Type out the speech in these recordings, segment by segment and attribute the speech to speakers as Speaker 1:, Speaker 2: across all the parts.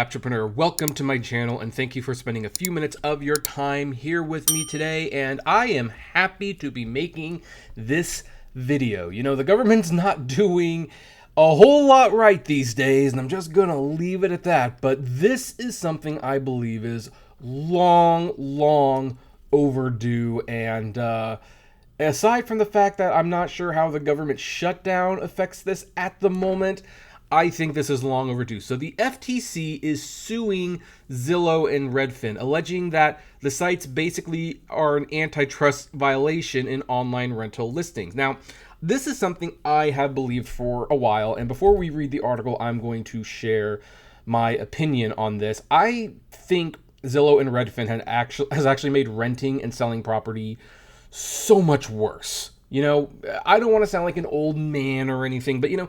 Speaker 1: Apptrepreneur. Welcome to my channel and thank you for spending a few minutes of your time here with me today. And I am happy to be making this video. You know, the government's not doing a whole lot right these days, and I'm just gonna leave it at that. But this is something I believe is long overdue. And aside from the fact that I'm not sure how the government shutdown affects this at the moment, I think this is long overdue. So the FTC is suing Zillow and Redfin, alleging that the sites basically are an antitrust violation in online rental listings. Now, this is something I have believed for a while, and before we read the article, I'm going to share my opinion on this. I think Zillow and Redfin has actually made renting and selling property so much worse. You know, I don't want to sound like an old man or anything, but, you know,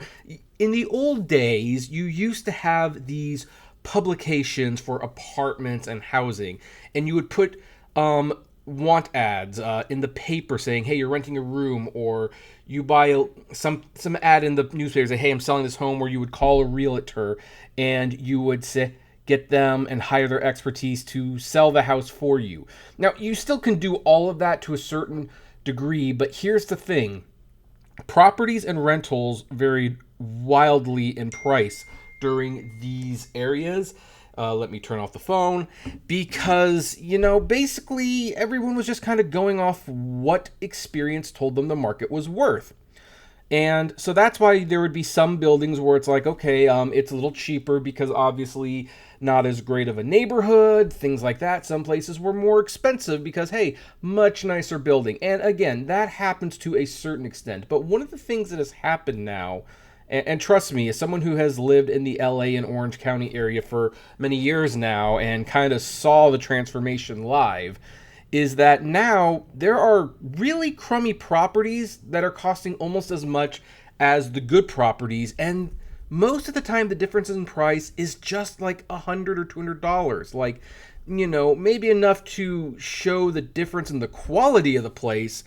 Speaker 1: in the old days, you used to have these publications for apartments and housing, and you would put want ads in the paper saying, hey, you're renting a room, or you buy some ad in the newspaper saying, hey, I'm selling this home, where you would call a realtor and you would say, get them and hire their expertise to sell the house for you. Now, you still can do all of that to a certain degree, but here's the thing. Properties and rentals varied wildly in price during these areas. Let me turn off the phone, because, you know, basically everyone was just kind of going off what experience told them the market was worth. And so that's why there would be some buildings where it's like, okay, it's a little cheaper because obviously not as great of a neighborhood, things like that. Some places were more expensive because, hey, much nicer building. And again, that happens to a certain extent. But one of the things that has happened now, and trust me, as someone who has lived in the LA and Orange County area for many years now and kind of saw the transformation live, is that now there are really crummy properties that are costing almost as much as the good properties, and most of the time the difference in price is just like $100 or $200. Like, you know, maybe enough to show the difference in the quality of the place,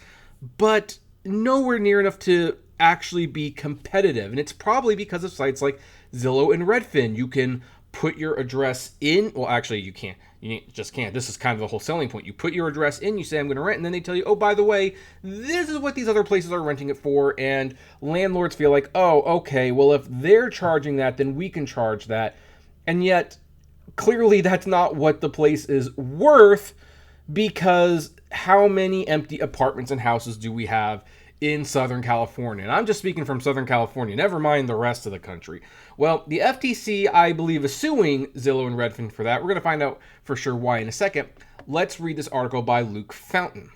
Speaker 1: but nowhere near enough to actually be competitive. And it's probably because of sites like Zillow and Redfin. You can put your address in. Well, actually, you can't. You just can't. This is kind of the whole selling point. You put your address in, you say, I'm going to rent, and then they tell you, oh, by the way, this is what these other places are renting it for. And landlords feel like, oh, okay, well, if they're charging that, then we can charge that. And yet, clearly, that's not what the place is worth, because how many empty apartments and houses do we have in Southern California? And I'm just speaking from Southern California, never mind the rest of the country. Well, the FTC, I believe, is suing Zillow and Redfin for that. We're going to find out for sure why in a second. Let's read this article by Luke Fountain.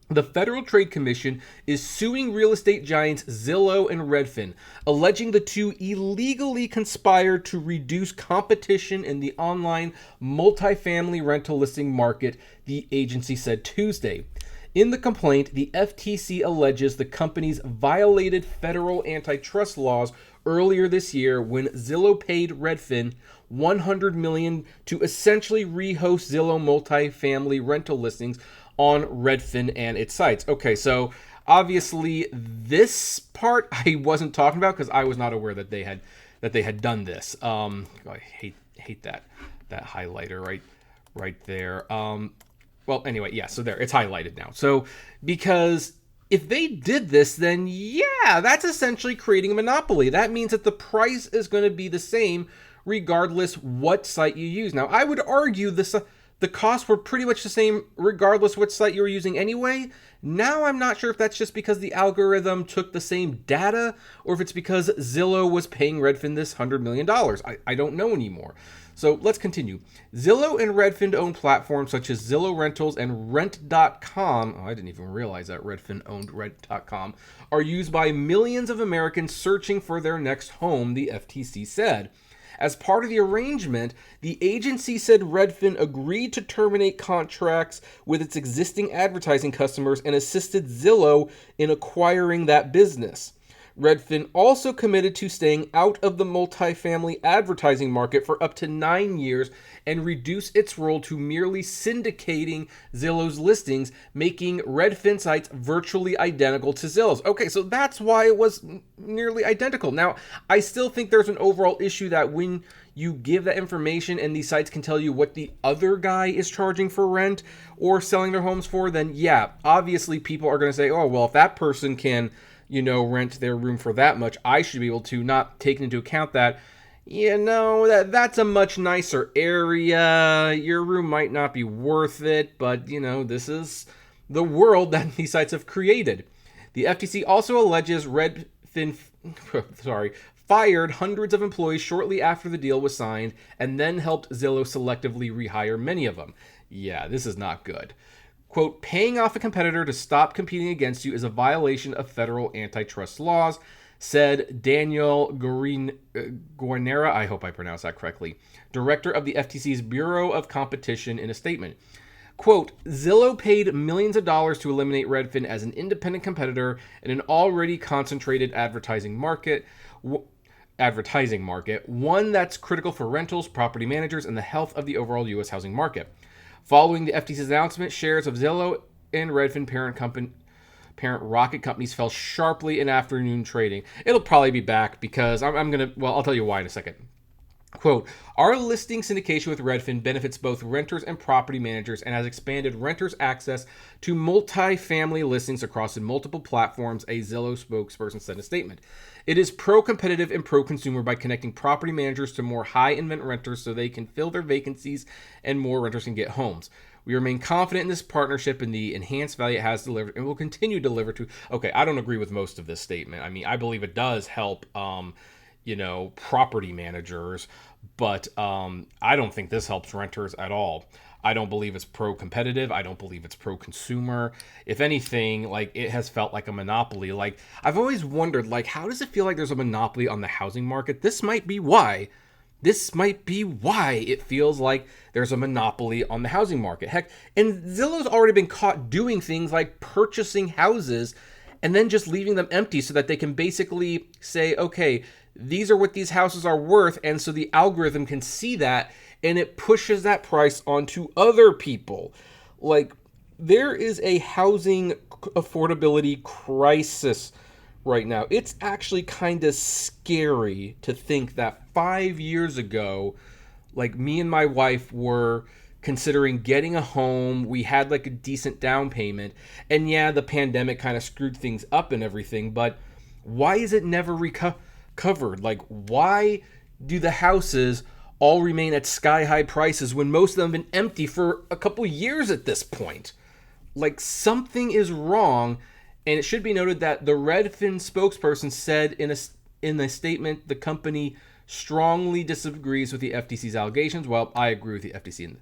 Speaker 1: The Federal Trade Commission is suing real estate giants Zillow and Redfin, alleging the two illegally conspired to reduce competition in the online multifamily rental listing market, the agency said Tuesday. In the complaint, the FTC alleges the companies violated federal antitrust laws earlier this year when Zillow paid Redfin $100 million to essentially rehost Zillow multifamily rental listings on Redfin and its sites. Okay, so obviously this part I wasn't talking about because I was not aware that they had done this. I hate that highlighter right there. Well, anyway, yeah, so there, it's highlighted now. So, because if they did this, then yeah, that's essentially creating a monopoly. That means that the price is going to be the same regardless what site you use. Now, I would argue the costs were pretty much the same regardless what site you were using anyway. Now, I'm not sure if that's just because the algorithm took the same data or if it's because Zillow was paying Redfin this $100 million. I don't know anymore. So let's continue. Zillow and Redfin own platforms such as Zillow Rentals and Rent.com. Oh, I didn't even realize that Redfin owned Rent.com. Are used by millions of Americans searching for their next home, the FTC said. As part of the arrangement, the agency said Redfin agreed to terminate contracts with its existing advertising customers and assisted Zillow in acquiring that business. Redfin also committed to staying out of the multifamily advertising market for up to 9 years and reduce its role to merely syndicating Zillow's listings, making Redfin sites virtually identical to Zillow's. Okay, so that's why it was nearly identical. Now, I still think there's an overall issue that when you give that information and these sites can tell you what the other guy is charging for rent or selling their homes for, then yeah, obviously people are going to say, oh, well, if that person can, rent their room for that much, I should be able to, not taking into account that, that's a much nicer area. Your room might not be worth it, but, this is the world that these sites have created. The FTC also alleges Redfin, fired hundreds of employees shortly after the deal was signed and then helped Zillow selectively rehire many of them. Yeah, this is not good. Quote, paying off a competitor to stop competing against you is a violation of federal antitrust laws, said Daniel Guarnera, I hope I pronounced that correctly, director of the FTC's Bureau of Competition, in a statement. Quote, Zillow paid millions of dollars to eliminate Redfin as an independent competitor in an already concentrated advertising market, one that's critical for rentals, property managers, and the health of the overall U.S. housing market. Following the FTC's announcement, shares of Zillow and Redfin parent Rocket companies fell sharply in afternoon trading. It'll probably be back because I'll tell you why in a second. Quote, our listing syndication with Redfin benefits both renters and property managers and has expanded renters' access to multi-family listings across multiple platforms, a Zillow spokesperson said in a statement. It is pro-competitive and pro-consumer by connecting property managers to more high-intent renters so they can fill their vacancies and more renters can get homes. We remain confident in this partnership and the enhanced value it has delivered and will continue to deliver to... Okay, I don't agree with most of this statement. I mean, I believe it does help... property managers, but I don't think this helps renters at all. I don't believe it's pro-competitive. I don't believe it's pro-consumer. If anything, it has felt like a monopoly. I've always wondered, how does it feel like there's a monopoly on the housing market? This might be why it feels like there's a monopoly on the housing market. Heck, and Zillow's already been caught doing things like purchasing houses and then just leaving them empty so that they can basically say, okay, these are what these houses are worth, and so the algorithm can see that, and it pushes that price onto other people. There is a housing affordability crisis right now. It's actually kind of scary to think that 5 years ago, me and my wife were considering getting a home. We had a decent down payment, and yeah, the pandemic kind of screwed things up and everything, but why is it never recovered? Why do the houses all remain at sky-high prices when most of them have been empty for a couple years at this point? Something is wrong, and it should be noted that the Redfin spokesperson said in a statement the company strongly disagrees with the FTC's allegations. Well, I agree with the FTC in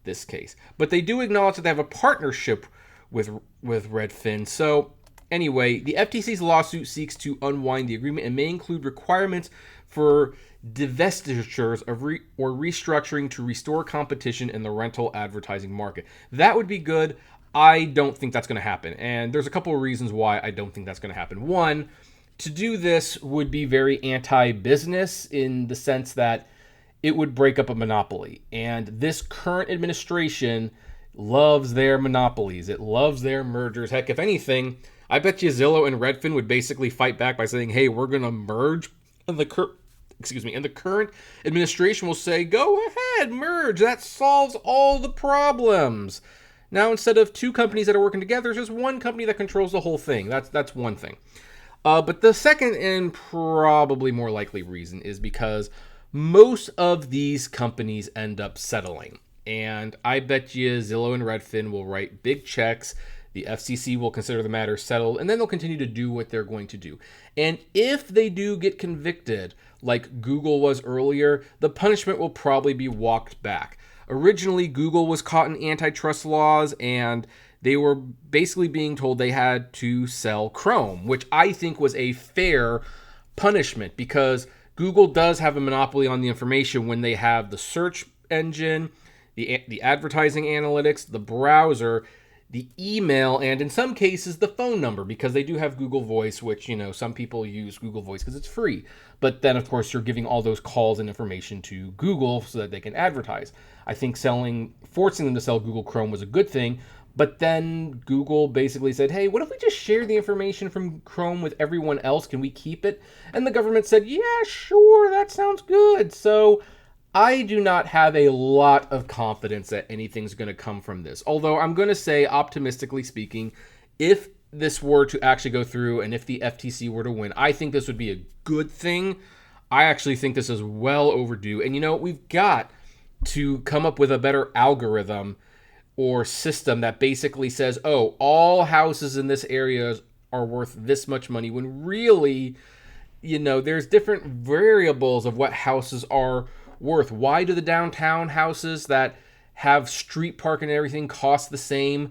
Speaker 1: this case. But they do acknowledge that they have a partnership with Redfin, so... Anyway, the FTC's lawsuit seeks to unwind the agreement and may include requirements for divestitures or restructuring to restore competition in the rental advertising market. That would be good. I don't think that's going to happen. And there's a couple of reasons why I don't think that's going to happen. One, to do this would be very anti-business in the sense that it would break up a monopoly. And this current administration loves their monopolies. It loves their mergers. Heck, if anything... I bet you Zillow and Redfin would basically fight back by saying, hey, we're going to merge. And the current administration will say, go ahead, merge. That solves all the problems. Now, instead of two companies that are working together, there's just one company that controls the whole thing. That's one thing. But the second and probably more likely reason is because most of these companies end up settling. And I bet you Zillow and Redfin will write big checks. The FCC will consider the matter settled, and then they'll continue to do what they're going to do. And if they do get convicted, like Google was earlier, the punishment will probably be walked back. Originally, Google was caught in antitrust laws, and they were basically being told they had to sell Chrome, which I think was a fair punishment because Google does have a monopoly on the information when they have the search engine, the advertising analytics, the browser. the email, and in some cases the phone number, because they do have Google Voice, which, some people use Google Voice because it's free. But then, of course, you're giving all those calls and information to Google so that they can advertise. I think forcing them to sell Google Chrome was a good thing. But then Google basically said, hey, what if we just share the information from Chrome with everyone else? Can we keep it? And the government said, yeah, sure, that sounds good. So I do not have a lot of confidence that anything's going to come from this. Although I'm going to say, optimistically speaking, if this were to actually go through and if the FTC were to win, I think this would be a good thing. I actually think this is well overdue. And we've got to come up with a better algorithm or system that basically says, oh, all houses in this area are worth this much money, when really, there's different variables of what houses are worth. Why do the downtown houses that have street parking and everything cost the same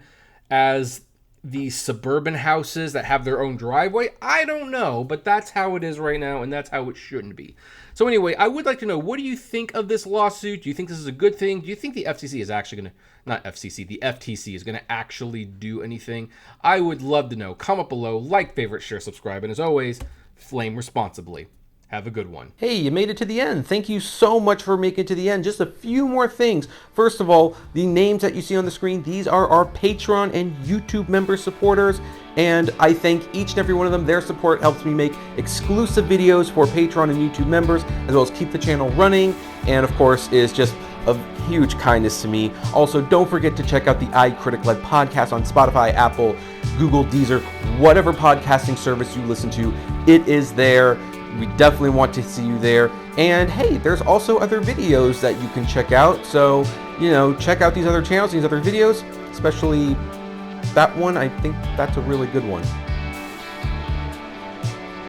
Speaker 1: as the suburban houses that have their own driveway? I don't know, but that's how it is right now, and that's how it shouldn't be. So anyway, I would like to know, what do you think of this lawsuit? Do you think this is a good thing? Do you think the FCC is actually going to, not FCC, the FTC is going to actually do anything? I would love to know. Comment below, like, favorite, share, subscribe, and as always, flame responsibly. Have a good one.
Speaker 2: Hey, you made it to the end. Thank you so much for making it to the end. Just a few more things. First of all, the names that you see on the screen, these are our Patreon and YouTube member supporters. And I thank each and every one of them. Their support helps me make exclusive videos for Patreon and YouTube members, as well as keep the channel running. And of course, is just of huge kindness to me. Also, don't forget to check out the iCritic-led podcast on Spotify, Apple, Google, Deezer, whatever podcasting service you listen to. It is there. We definitely want to see you there. And hey, there's also other videos that you can check out. So, check out these other channels, these other videos, especially that one. I think that's a really good one.